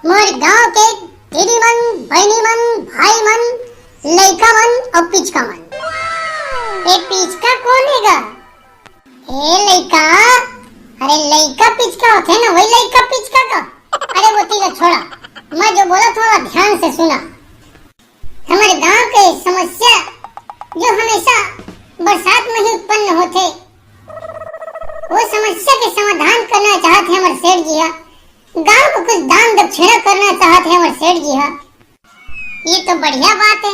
मोर गांव के दीदी मन, बहनी मन, भाई मन, लइका मन और पिचका मन। ए पिचका कौन हैगा? ए लइका, अरे लइका पिचका होते ना, वही लइका पिचका का। अरे वो तीला छोड़ा, मैं जो बोला थोड़ा ध्यान से सुना। हमारे गांव के समस्या जो हमेशा बरसात में ही उत्पन्न होते, वो समस्या के समाधान करना चाहते हमारे सेठ जी। गांव को कुछ दान दक्षिणा करना चाहते हैं हमारे सेठ जी। ये तो बढ़िया बात है,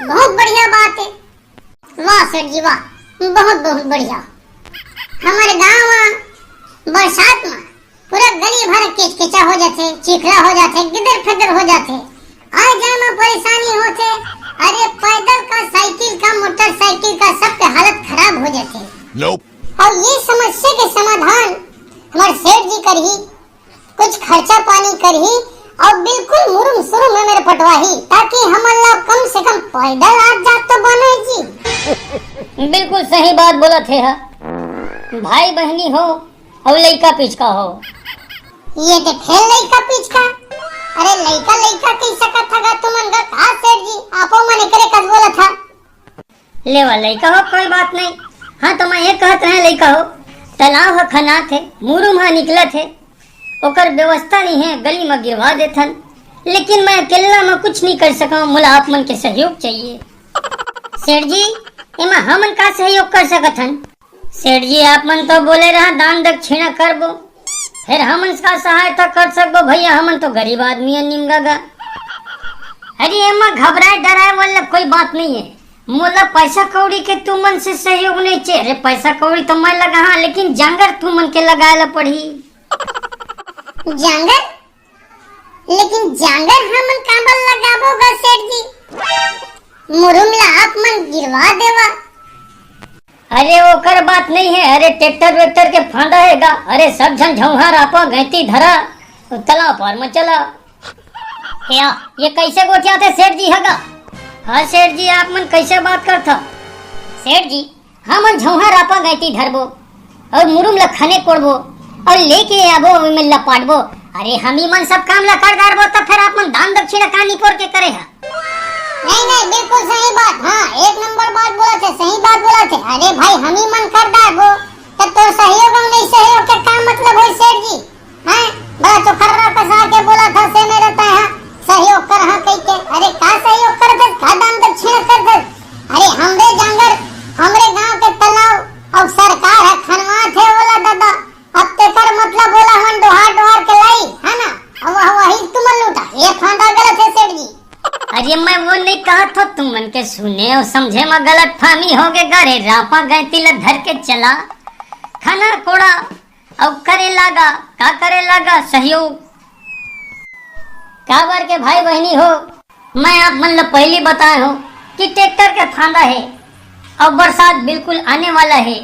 बहुत बढ़िया बात है। वाह सेठ जी वाह, बहुत बहुत बढ़िया। हमारे गांव में बरसात में पूरा गली भर किचकिचा हो जाते, चिखला हो जाते, गिदर फिदर हो जाते, आए जाए में परेशानी होते। अरे पैदल का, साइकिल का, मोटरसाइकिल का, सबके हालत खराब हो जाते। और ये समस्या के समाधान हमारे सेठ जी कर ही, कुछ खर्चा पानी कर ही और बिल्कुल मुरुम सुरुम में मेरे पटवाही, ताकि हम अल्लाह कम से कम पैदल आज जा तो बने जी। बिल्कुल सही बात बोला थे हा। भाई बहनी हो और लइका पिचका हो। ये देखे लइका पिचका, अरे लइका लइका कैसा का था तुमन का कहा सेठ जी? आपो मने करे कस बोला था। लेवा लइका हो कोई बात नहीं। हाँ तो मैं ये कहत रहे लइका हो, तालाब है खना थे, मुरुम है निकला थे, ओकर व्यवस्था नहीं है, गली में गिरवा देथन। लेकिन मैं अकेला में कुछ नहीं कर सका, मुला आप मन के सहयोग चाहिए। सेठ जी इमा हमन का सहयोग कर सकत हन? सेठ जी आप मन तो बोले रहा दान दक्षिणा करबो, फिर हमन का सहायता कर सकबो भैया, हमन तो गरीब आदमी है निमगागा। अरे एमा घबराए डराए वाला कोई बात नहीं है। मोला पैसा कौड़ी के तू मन से सहयोग नहीं चाहिए। अरे पैसा कौड़ी तो मैं लगा हाँ, लेकिन जांगर तू मन के लगाए पड़ी। जांगर? लेकिन जांगर हमन काबर लगाबोगा सेठ जी? मुरुमला आप मन गिरवा देवा। अरे वो कर बात नहीं है। अरे ट्रैक्टर वेक्टर के फांदा हैगा। अरे सब जन झौहार आपा गैती धरा तो तला पार में चला। क्या ये कैसे गोठिया थे सेठ जी हैगा? हाँ सेठ जी आप मन कैसे बात करता? सेठ जी हमन झौहार आपा गैती धरबो और मुरुम लखने कोड़बो और लेके आबो में लपाटबो। अरे हम ही मन सब काम ला कर डारबो तो फिर आप मन दान दक्षिणा कहानी कोर के करे है? नहीं नहीं बिल्कुल सही बात। हाँ एक नंबर बात बोला थे, सही बात बोला थे। अरे भाई हम ही मन कर डारबो तब तो सहयोग और नहीं सहयोग के काम मतलब हो सेठ जी। हैं बड़ा चोखर्रा कसा के बोला था से मेरे ता है सहयोग कर हाँ कह के। अरे का सहयोग कर दे, का दान दक्षिणा कर दे? अरे हमरे जांगर, हमरे गांव के तालाब और सरकार है खनवा थे बोला दादा। अब ते कर मतलब बोला हम डोहार डोहार के लाई है ना, अब वही तुम लूटा। ये फांदा गलत है सेठ जी। अरे मैं वो नहीं कहा था, तुम मन के सुने और समझे में गलत फहमी हो गए। गारे रापा गैती ला धर के चला खाना कोड़ा और करे लगा का करे लगा सहयोग। का बार के भाई बहनी हो, मैं आप मन ला पहले बताए हो कि ट्रैक्टर के फांदा है और बरसात बिल्कुल आने वाला है।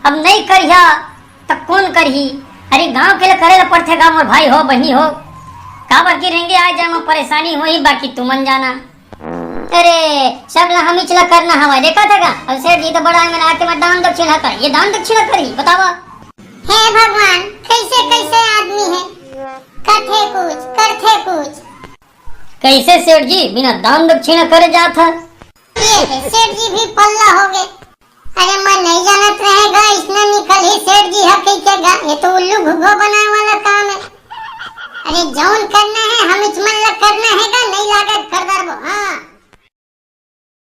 अब नहीं करिया तो कौन करही? अरे गांव के लिए करे ला पड़ते गाँव और भाई हो बहनी हो। काबर की रहेंगे आज जाए में परेशानी हुई, बाकी तुमन जाना। अरे सब ला हम ही चला करना हवा देखा था का? और सेठ जी तो बड़ा है, मैंने आके मैं दान दक्षिणा कर, ये दान दक्षिणा करी बतावा। हे भगवान कैसे कैसे आदमी है, करते कुछ। कैसे सेठ जी बिना दान दक्षिणा करे जाता? ये सेठ जी भी पल्ला हो गए। अरे मैं नहीं जानत रहेगा इसने निकल ही सेठ जी हकीकेगा। ये तो उल्लू घुघो बनाने वाला काम है। अरे जौन